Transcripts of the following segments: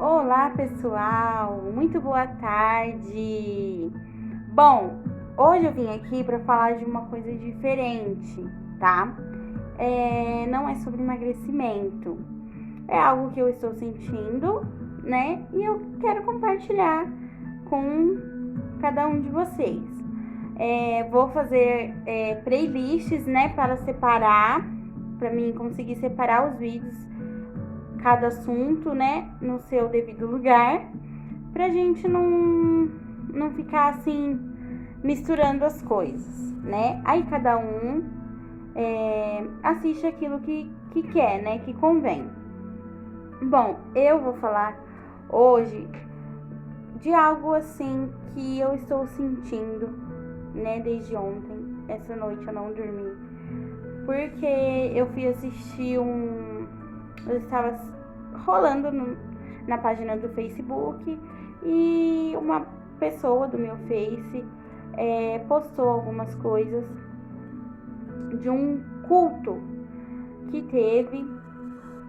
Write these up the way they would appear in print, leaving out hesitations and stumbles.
Olá, pessoal! Muito boa tarde! Bom, hoje eu vim aqui para falar de uma coisa diferente, tá? Não é sobre emagrecimento. É algo que eu estou sentindo, né? E eu quero compartilhar com cada um de vocês. Vou fazer playlists, né? Para separar, para mim conseguir separar os vídeos, cada assunto, né, no seu devido lugar, pra gente não ficar assim misturando as coisas, né? Aí cada um assiste aquilo que quer, né, que convém. Bom, eu vou falar hoje de algo assim que eu estou sentindo, né, desde ontem. Essa noite eu não dormi, porque eu fui assistir eu estava rolando na página do Facebook e uma pessoa do meu Face postou algumas coisas de um culto que teve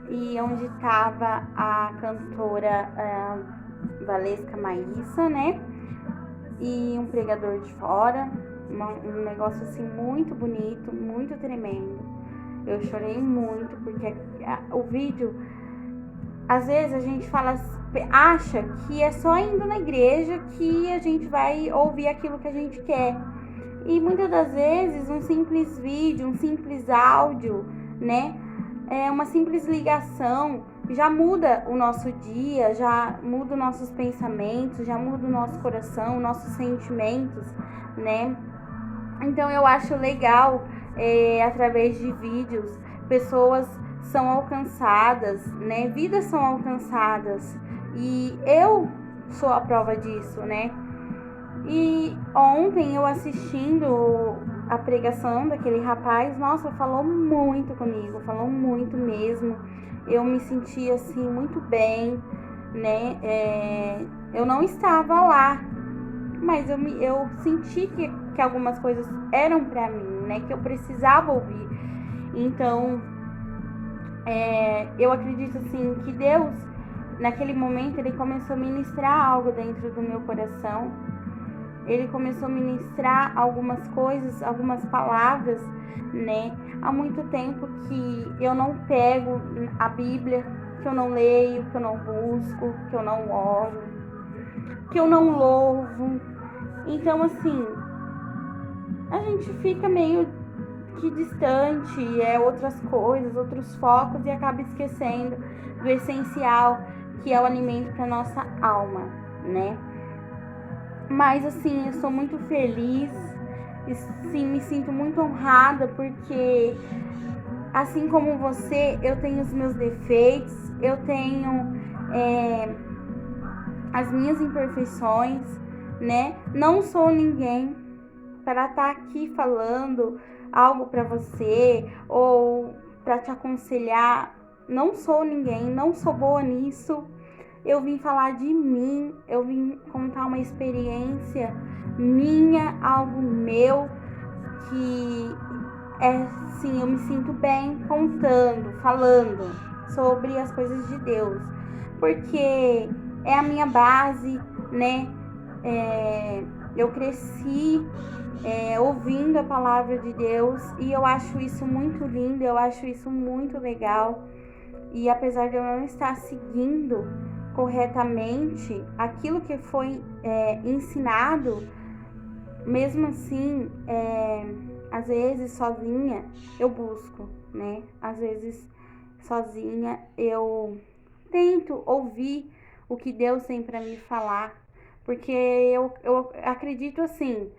e onde estava a cantora Valesca Maíssa, né? E um pregador de fora, um negócio assim muito bonito, muito tremendo. Eu chorei muito porque o vídeo, às vezes a gente acha que é só indo na igreja que a gente vai ouvir aquilo que a gente quer. E muitas das vezes um simples vídeo, um simples áudio, né? Uma simples ligação já muda o nosso dia, já muda os nossos pensamentos, já muda o nosso coração, nossos sentimentos, né? Então eu acho legal, através de vídeos, pessoas são alcançadas, né? Vidas são alcançadas. E eu sou a prova disso, né? E ontem eu assistindo a pregação daquele rapaz, nossa, falou muito comigo, falou muito mesmo. Eu me senti assim muito bem, né? Eu não estava lá, mas eu senti que algumas coisas eram pra mim, né? Que eu precisava ouvir. Então, eu acredito assim que Deus, naquele momento, ele começou a ministrar algo dentro do meu coração. Ele começou a ministrar algumas coisas, algumas palavras, né? Há muito tempo que eu não pego a Bíblia, que eu não leio, que eu não busco, que eu não oro, que eu não louvo. Então, assim, a gente fica meio que distante, outras coisas, outros focos e acaba esquecendo do essencial, que é o alimento para nossa alma, né? Mas assim, eu sou muito feliz e sim, me sinto muito honrada porque assim como você, eu tenho os meus defeitos, eu tenho as minhas imperfeições, né? Não sou ninguém para estar aqui falando algo para você ou para te aconselhar. Não sou ninguém, não sou boa nisso. Eu vim falar de mim, eu vim contar uma experiência minha, algo meu, que sim, eu me sinto bem contando, falando sobre as coisas de Deus, porque é a minha base, né? Eu cresci ouvindo a palavra de Deus e eu acho isso muito lindo, eu acho isso muito legal. E apesar de eu não estar seguindo corretamente aquilo que foi ensinado, mesmo assim, às vezes sozinha eu busco, né? Às vezes sozinha eu tento ouvir o que Deus tem para me falar, porque eu acredito assim,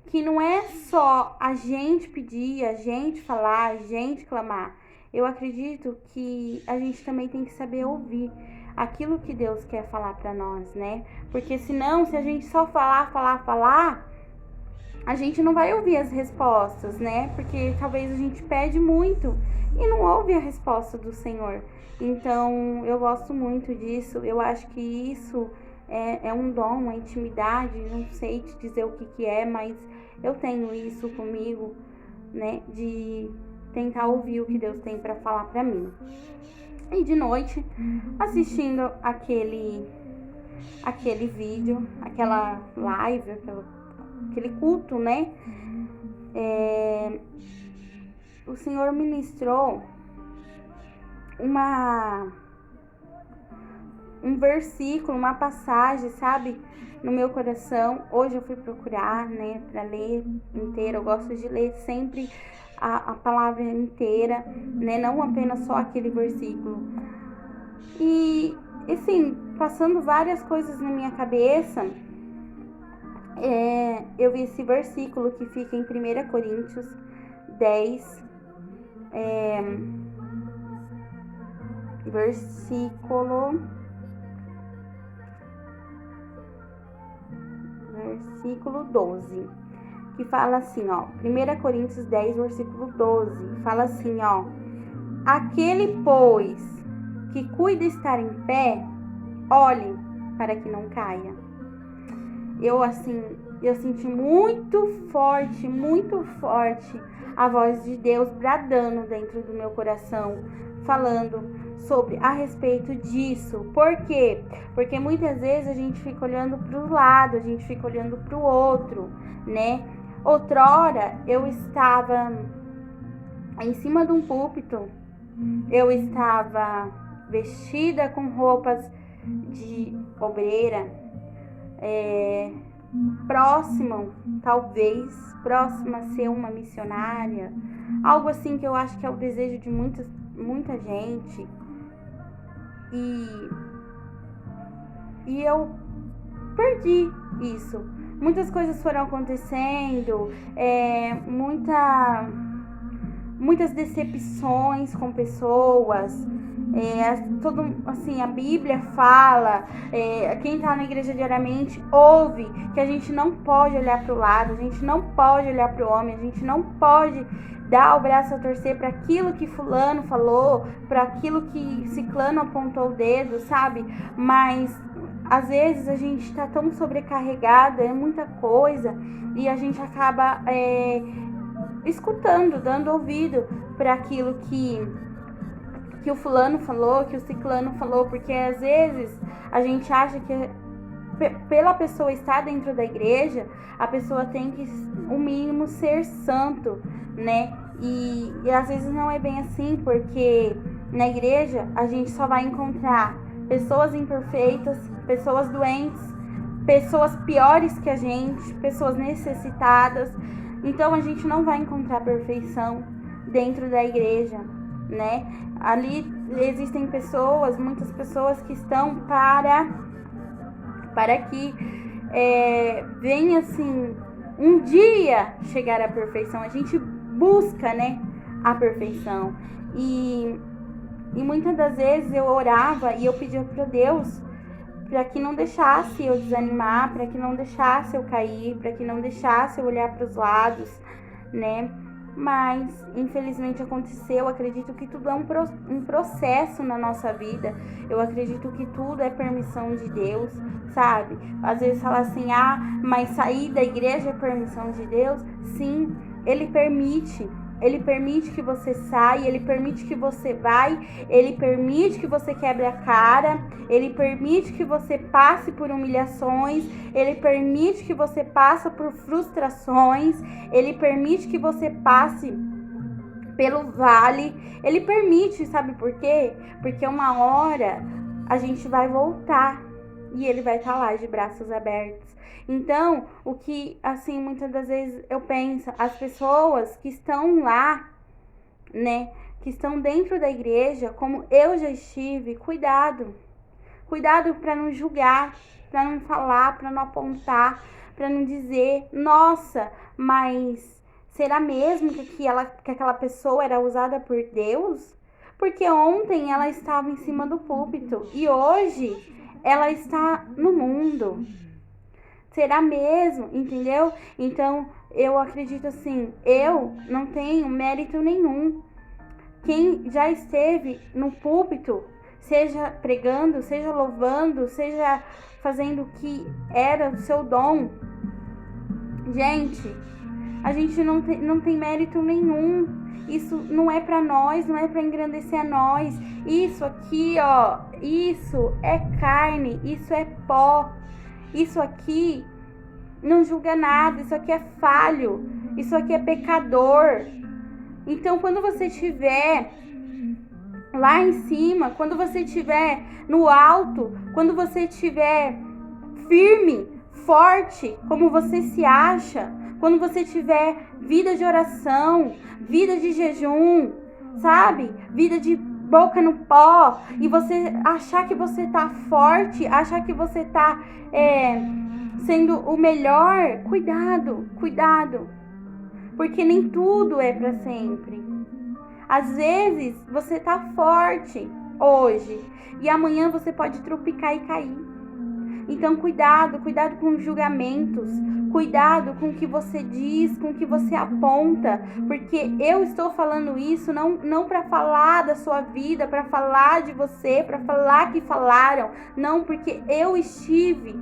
que não é só a gente pedir, a gente falar, a gente clamar. Eu acredito que a gente também tem que saber ouvir aquilo que Deus quer falar para nós, né? Porque senão, se a gente só falar, a gente não vai ouvir as respostas, né? Porque talvez a gente pede muito e não ouve a resposta do Senhor. Então, eu gosto muito disso. Eu acho que isso é um dom, uma intimidade. Não sei te dizer o que é, mas eu tenho isso comigo, né? De tentar ouvir o que Deus tem para falar para mim. E de noite, assistindo aquele vídeo, aquela live, aquele culto, né? O Senhor ministrou um versículo, uma passagem, sabe, no meu coração. Hoje eu fui procurar, né, para ler inteira. Eu gosto de ler sempre a palavra inteira, né, não apenas só aquele versículo. E assim, passando várias coisas na minha cabeça, eu vi esse versículo que fica em 1 Coríntios 10, versículo 12, que fala assim, ó, 1 Coríntios 10, versículo 12, fala assim, ó: aquele, pois, que cuida estar em pé, olhe para que não caia. Eu senti muito forte a voz de Deus bradando dentro do meu coração, falando sobre a respeito disso. Por quê? Porque muitas vezes a gente fica olhando para o lado, a gente fica olhando para o outro, né? Outrora eu estava em cima de um púlpito, eu estava vestida com roupas de obreira, próxima a ser uma missionária, algo assim que eu acho que é o desejo de muita gente. E eu perdi isso. Muitas coisas foram acontecendo, muitas decepções com pessoas. A Bíblia fala, quem está na igreja diariamente ouve que a gente não pode olhar para o lado, a gente não pode olhar para o homem, a gente não pode dar o braço a torcer para aquilo que fulano falou, para aquilo que ciclano apontou o dedo, sabe? Mas às vezes a gente está tão sobrecarregada, é muita coisa, e a gente acaba escutando, dando ouvido para aquilo que o fulano falou, que o ciclano falou, porque às vezes a gente acha que pela pessoa estar dentro da igreja, a pessoa tem que, o mínimo, ser santo, né? E às vezes não é bem assim, porque na igreja a gente só vai encontrar pessoas imperfeitas, pessoas doentes, pessoas piores que a gente, pessoas necessitadas. Então a gente não vai encontrar perfeição dentro da igreja, né? Ali existem muitas pessoas que estão para que venha assim um dia chegar à perfeição. A gente busca, né, a perfeição. E muitas das vezes eu orava e eu pedia para Deus para que não deixasse eu desanimar, para que não deixasse eu cair, para que não deixasse eu olhar para os lados, né? Mas infelizmente aconteceu. Eu acredito que tudo é um processo na nossa vida. Eu acredito que tudo é permissão de Deus, sabe? Às vezes fala assim, mas sair da igreja é permissão de Deus. Sim, Ele permite que você saia, Ele permite que você vai, Ele permite que você quebre a cara, Ele permite que você passe por humilhações, Ele permite que você passe por frustrações, Ele permite que você passe pelo vale, Ele permite, sabe por quê? Porque uma hora a gente vai voltar e Ele vai estar lá de braços abertos. Então, o que, assim, muitas das vezes eu penso, as pessoas que estão lá, né, que estão dentro da igreja, como eu já estive, cuidado para não julgar, para não falar, para não apontar, para não dizer, nossa, mas será mesmo que aquela pessoa era usada por Deus? Porque ontem ela estava em cima do púlpito e hoje ela está no mundo. Será mesmo? Entendeu? Então, eu acredito assim, eu não tenho mérito nenhum. Quem já esteve no púlpito, seja pregando, seja louvando, seja fazendo o que era o seu dom, gente, A gente não tem mérito nenhum. Isso não é para nós, não é para engrandecer a nós. Isso aqui, ó, isso é carne, isso é pó. Isso aqui não julga nada, isso aqui é falho, isso aqui é pecador. Então, quando você estiver lá em cima, quando você estiver no alto, quando você estiver firme, forte, como você se acha, quando você tiver vida de oração, vida de jejum, sabe? Vida de boca no pó, e você achar que você tá forte, achar que você tá sendo o melhor, cuidado, porque nem tudo é para sempre. Às vezes você tá forte hoje e amanhã você pode tropicar e cair. Então cuidado com os julgamentos, cuidado com o que você diz, com o que você aponta, porque eu estou falando isso não para falar da sua vida, para falar de você, para falar que falaram, não, porque eu estive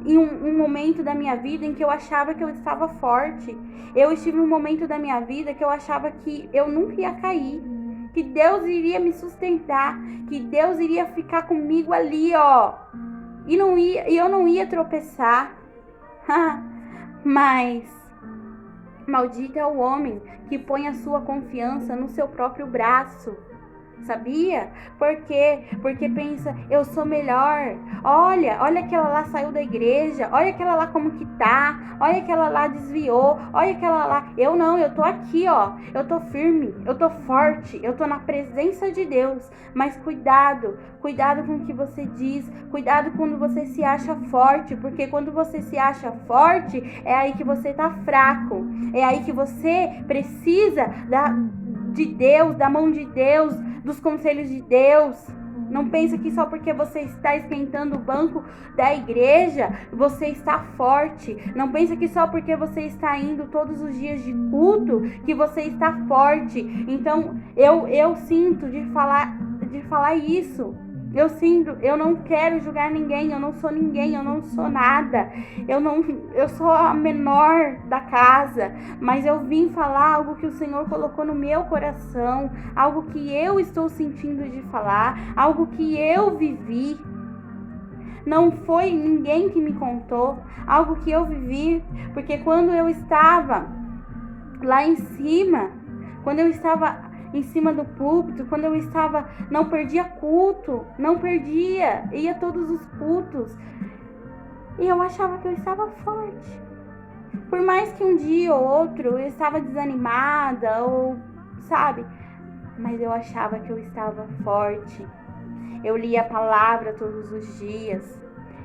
em um momento da minha vida em que eu achava que eu estava forte. Eu estive em um momento da minha vida que eu achava que eu nunca ia cair, que Deus iria me sustentar, que Deus iria ficar comigo ali, ó. E eu não ia tropeçar. Mas maldito é o homem que põe a sua confiança no seu próprio braço. Sabia? Por quê? Porque pensa, eu sou melhor. Olha aquela lá saiu da igreja. Olha aquela lá como que tá. Olha aquela lá desviou. Olha aquela lá. Eu não, eu tô aqui, ó. Eu tô firme, eu tô forte. Eu tô na presença de Deus. Mas cuidado com o que você diz. Cuidado quando você se acha forte. Porque quando você se acha forte, é aí que você tá fraco. É aí que você precisa de Deus, da mão de Deus, dos conselhos de Deus. Não pensa que só porque você está esquentando o banco da igreja, você está forte. Não pensa que só porque você está indo todos os dias de culto, que você está forte. Então, eu sinto de falar isso. Eu não quero julgar ninguém, eu não sou ninguém, eu não sou nada. Eu sou a menor da casa, mas eu vim falar algo que o Senhor colocou no meu coração, algo que eu estou sentindo de falar, algo que eu vivi. Não foi ninguém que me contou, algo que eu vivi, porque quando eu estava lá em cima, quando eu estava em cima do púlpito, quando eu estava, não perdia culto, ia todos os cultos, e eu achava que eu estava forte, por mais que um dia ou outro eu estava desanimada, ou sabe, mas eu achava que eu estava forte. Eu lia a palavra todos os dias,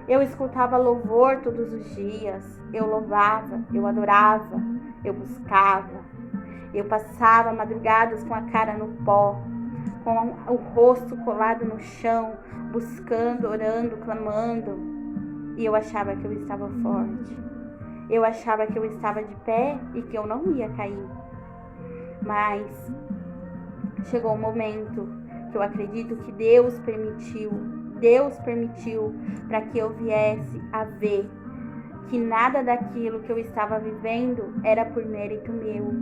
eu escutava louvor todos os dias, eu louvava, eu adorava, eu buscava. Eu passava madrugadas com a cara no pó, com o rosto colado no chão, buscando, orando, clamando. E eu achava que eu estava forte. Eu achava que eu estava de pé e que eu não ia cair. Mas chegou um momento que eu acredito que Deus permitiu para que eu viesse a ver que nada daquilo que eu estava vivendo era por mérito meu.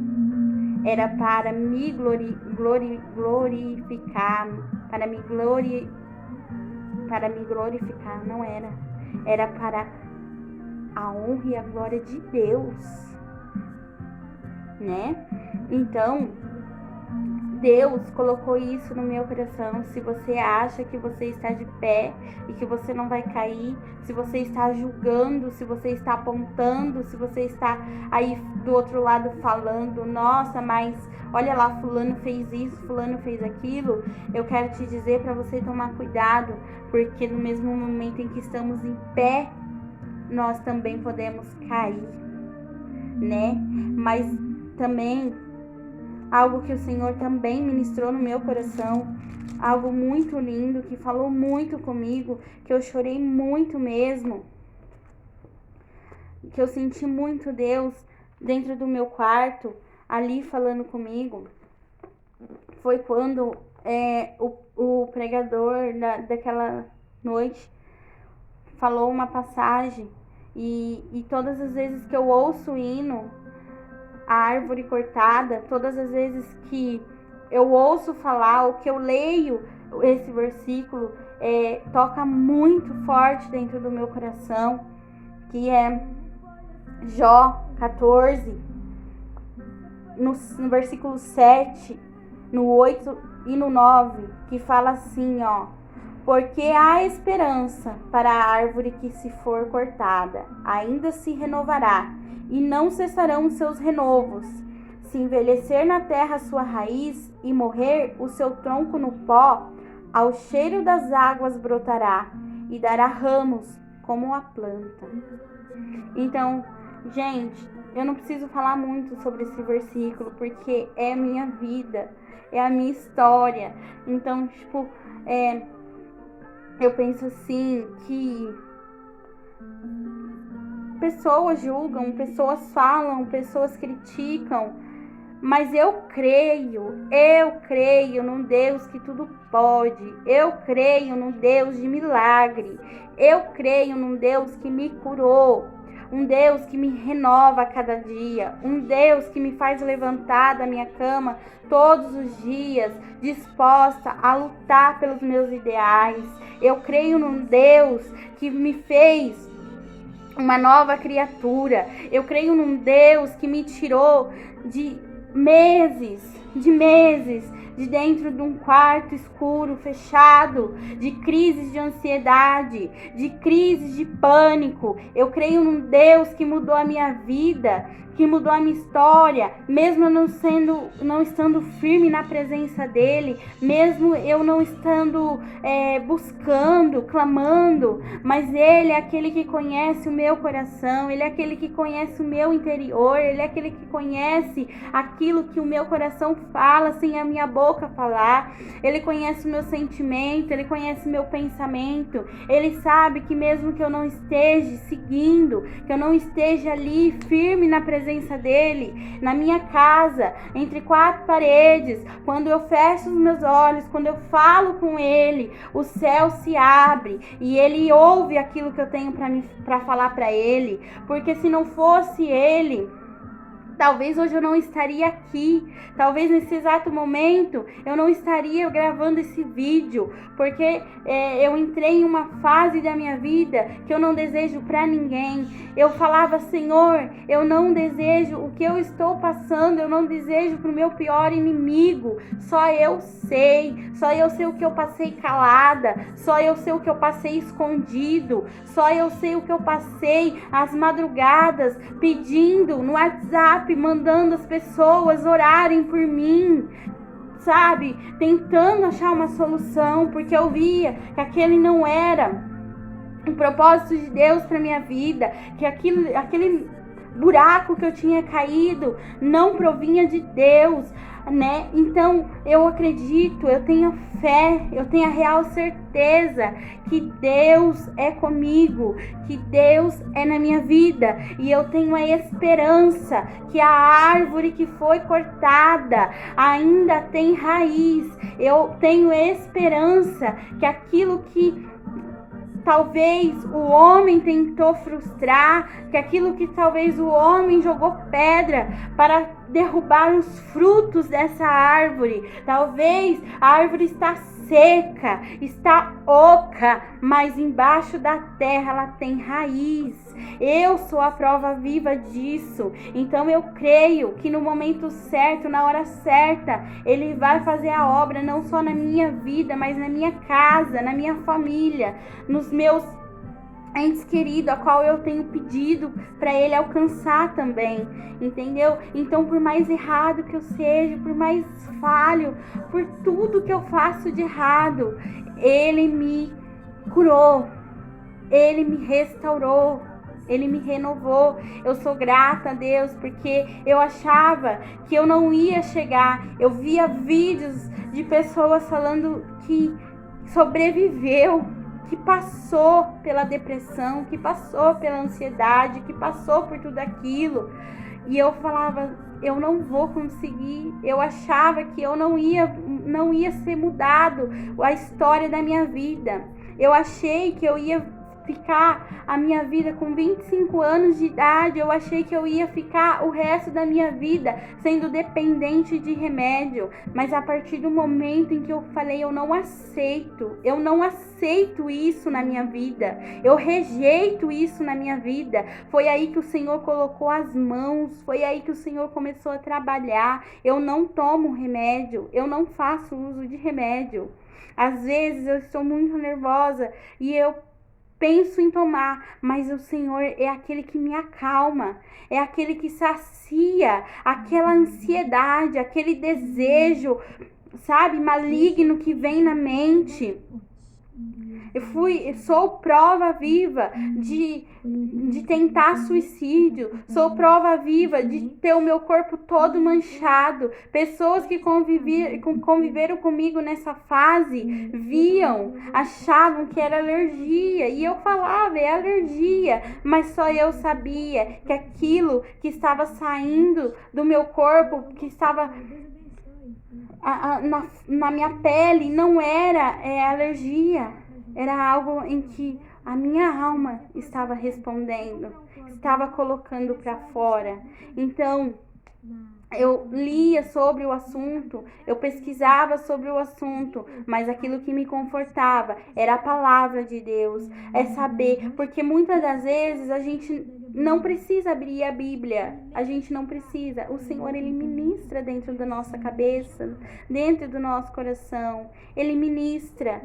Era para me glorificar, para me glorificar, não era. Era para a honra e a glória de Deus, né? Então, Deus colocou isso no meu coração. Se você acha que você está de pé e que você não vai cair, se você está julgando, se você está apontando, se você está aí do outro lado falando, nossa, mas olha lá, fulano fez isso, fulano fez aquilo, eu quero te dizer para você tomar cuidado, porque no mesmo momento em que estamos em pé, nós também podemos cair, né? Mas também algo que o Senhor também ministrou no meu coração, algo muito lindo, que falou muito comigo, que eu chorei muito mesmo, que eu senti muito Deus dentro do meu quarto, ali falando comigo, foi quando o pregador daquela noite falou uma passagem, e todas as vezes que eu ouço o hino, a árvore cortada, todas as vezes que eu ouço falar ou que eu leio esse versículo, toca muito forte dentro do meu coração, que é Jó 14, no versículo 7, no 8 e no 9, que fala assim, ó: porque há esperança para a árvore que se for cortada, ainda se renovará, e não cessarão os seus renovos. Se envelhecer na terra a sua raiz e morrer o seu tronco no pó, ao cheiro das águas brotará e dará ramos como a planta. Então, gente, eu não preciso falar muito sobre esse versículo, porque é a minha vida, é a minha história. Então, tipo, eu penso assim que pessoas julgam, pessoas falam, pessoas criticam, mas eu creio num Deus que tudo pode. Eu creio num Deus de milagre. Eu creio num Deus que me curou. Um Deus que me renova a cada dia. Um Deus que me faz levantar da minha cama todos os dias, disposta a lutar pelos meus ideais. Eu creio num Deus que me fez uma nova criatura. Eu creio num Deus que me tirou de meses de dentro de um quarto escuro, fechado, de crises de ansiedade, de crises de pânico. Eu creio num Deus que mudou a minha vida, que mudou a minha história, mesmo eu não estando firme na presença dele, mesmo eu não estando buscando, clamando, mas ele é aquele que conhece o meu coração, ele é aquele que conhece o meu interior, ele é aquele que conhece aquilo que o meu coração fala sem a minha boca falar. Ele conhece o meu sentimento, ele conhece o meu pensamento, ele sabe que mesmo que eu não esteja seguindo, que eu não esteja ali firme na presença dele, na minha casa, entre quatro paredes, quando eu fecho os meus olhos, quando eu falo com ele, o céu se abre e ele ouve aquilo que eu tenho para falar para ele, porque se não fosse ele, talvez hoje eu não estaria aqui, talvez nesse exato momento eu não estaria gravando esse vídeo, porque eu entrei em uma fase da minha vida que eu não desejo para ninguém. Eu falava: Senhor, eu não desejo o que eu estou passando, eu não desejo para o meu pior inimigo. Só eu sei o que eu passei calada, só eu sei o que eu passei escondido, só eu sei o que eu passei às madrugadas, pedindo no WhatsApp, mandando as pessoas orarem por mim, sabe? Tentando achar uma solução, porque eu via que aquele não era o propósito de Deus para minha vida, que aquele buraco que eu tinha caído não provinha de Deus, né? Então eu acredito, eu tenho fé, eu tenho a real certeza que Deus é comigo, que Deus é na minha vida, e eu tenho a esperança que a árvore que foi cortada ainda tem raiz. Eu tenho esperança que aquilo que talvez o homem tentou frustrar, que aquilo que talvez o homem jogou pedra para derrubar os frutos dessa árvore, talvez a árvore está seca, está oca, mas embaixo da terra ela tem raiz. Eu sou a prova viva disso. Então eu creio que no momento certo, na hora certa, ele vai fazer a obra, não só na minha vida, mas na minha casa, na minha família, nos meus entes queridos, a qual eu tenho pedido para ele alcançar também, entendeu? Então, por mais errado que eu seja, por mais falho, por tudo que eu faço de errado, ele me curou, ele me restaurou, ele me renovou. Eu sou grata a Deus, porque eu achava que eu não ia chegar. Eu via vídeos de pessoas falando que sobreviveu, que passou pela depressão, que passou pela ansiedade, que passou por tudo aquilo. E eu falava: eu não vou conseguir. Eu achava que eu não ia ser mudado a história da minha vida. Eu achei que eu ia ficar a minha vida com 25 anos de idade, eu achei que eu ia ficar o resto da minha vida sendo dependente de remédio. Mas a partir do momento em que eu falei, eu não aceito isso na minha vida, eu rejeito isso na minha vida, foi aí que o Senhor colocou as mãos, foi aí que o Senhor começou a trabalhar. Eu não tomo remédio, eu não faço uso de remédio. Às vezes eu estou muito nervosa e eu penso em tomar, mas o Senhor é aquele que me acalma, é aquele que sacia aquela ansiedade, aquele desejo, sabe, maligno que vem na mente. Sou prova viva de tentar suicídio, sou prova viva de ter o meu corpo todo manchado. Pessoas que conviveram comigo nessa fase achavam que era alergia, e eu falava, é alergia, mas só eu sabia que aquilo que estava saindo do meu corpo, que estava na minha pele, não era alergia. Era algo em que a minha alma estava respondendo, estava colocando para fora. Então, eu lia sobre o assunto, eu pesquisava sobre o assunto, mas aquilo que me confortava era a palavra de Deus, é saber, porque muitas das vezes a gente não precisa abrir a Bíblia, a gente não precisa. O Senhor, Ele ministra dentro da nossa cabeça, dentro do nosso coração, Ele ministra.